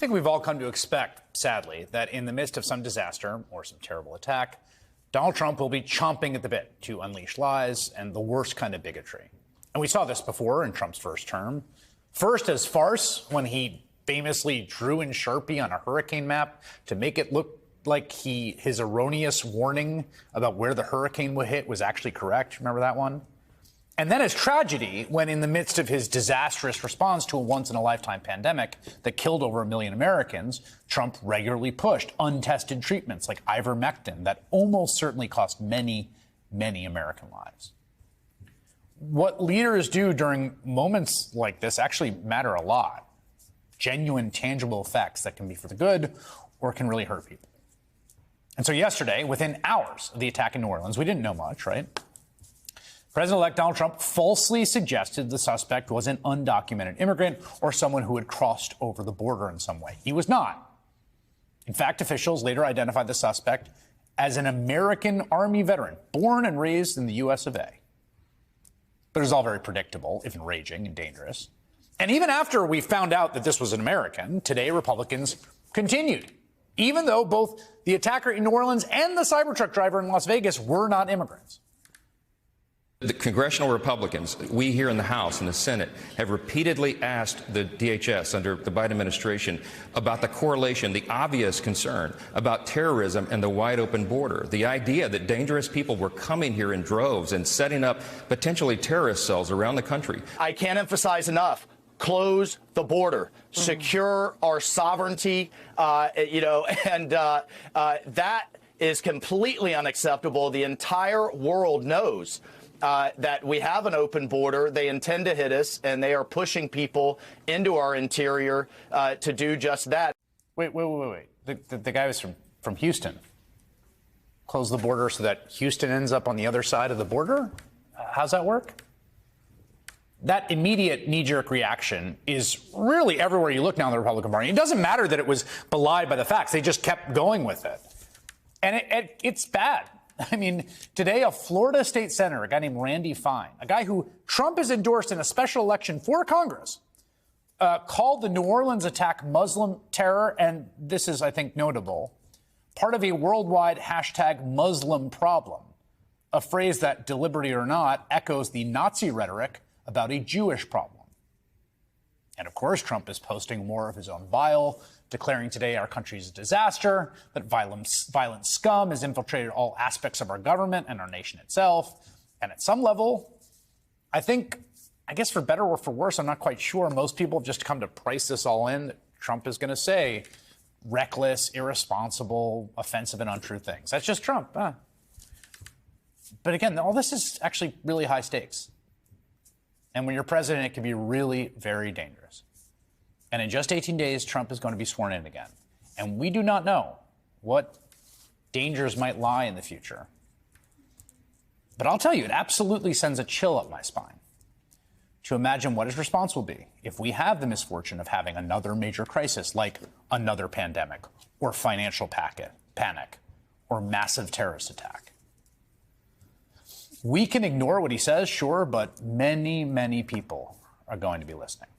think we've all come to expect, sadly, that in the midst of some disaster or some terrible attack, Donald Trump will be chomping at the bit to unleash lies and the worst kind of bigotry. And we saw this before in Trump's first term. First as farce, when he famously drew in Sharpie on a hurricane map to make it look like his erroneous warning about where the hurricane would hit was actually correct. Remember that one? And then as tragedy, when in the midst of his disastrous response to a once-in-a-lifetime pandemic that killed over 1 million Americans, Trump regularly pushed untested treatments like ivermectin that almost certainly cost many, many American lives. What leaders do during moments like this actually matter a lot. Genuine, tangible effects that can be for the good or can really hurt people. And so yesterday, within hours of the attack in New Orleans, we didn't know much, right? President-elect Donald Trump falsely suggested the suspect was an undocumented immigrant or someone who had crossed over the border in some way. He was not. In fact, officials later identified the suspect as an American Army veteran, born and raised in the U.S. of A. But it was all very predictable, if enraging and dangerous. And even after we found out that this was an American, today Republicans continued, even though both the attacker in New Orleans and the Cybertruck driver in Las Vegas were not immigrants. The congressional Republicans, we here in the House and the Senate, have repeatedly asked the DHS under the Biden administration about the correlation, the obvious concern about terrorism and the wide open border. The idea that dangerous people were coming here in droves and setting up potentially terrorist cells around the country. I can't emphasize enough. Close the border, secure our sovereignty, and that is completely unacceptable. The entire world knows that we have an open border. They intend to hit us, and they are pushing people into our interior to do just that. Wait. The guy was from Houston. Close the border so that Houston ends up on the other side of the border? How's that work? That immediate knee-jerk reaction is really everywhere you look now in the Republican Party. It doesn't matter that it was belied by the facts. They just kept going with it. And it's bad. I mean, today, a Florida state senator, a guy named Randy Fine, a guy who Trump has endorsed in a special election for Congress, called the New Orleans attack Muslim terror, and this is, I think, notable, part of a worldwide hashtag Muslim problem, a phrase that, deliberately or not, echoes the Nazi rhetoric about a Jewish problem. And of course, Trump is posting more of his own bile, declaring today our country's a disaster, that violent scum has infiltrated all aspects of our government and our nation itself. And at some level, I guess for better or for worse, I'm not quite sure, most people have just come to price this all in, that Trump is going to say reckless, irresponsible, offensive, and untrue things. That's just Trump. But again, all this is actually really high stakes. And when you're president, it can be really very dangerous. And in just 18 days, Trump is going to be sworn in again. And we do not know what dangers might lie in the future. But I'll tell you, it absolutely sends a chill up my spine to imagine what his response will be if we have the misfortune of having another major crisis like another pandemic or financial panic or massive terrorist attack. We can ignore what he says, sure, but many, many people are going to be listening.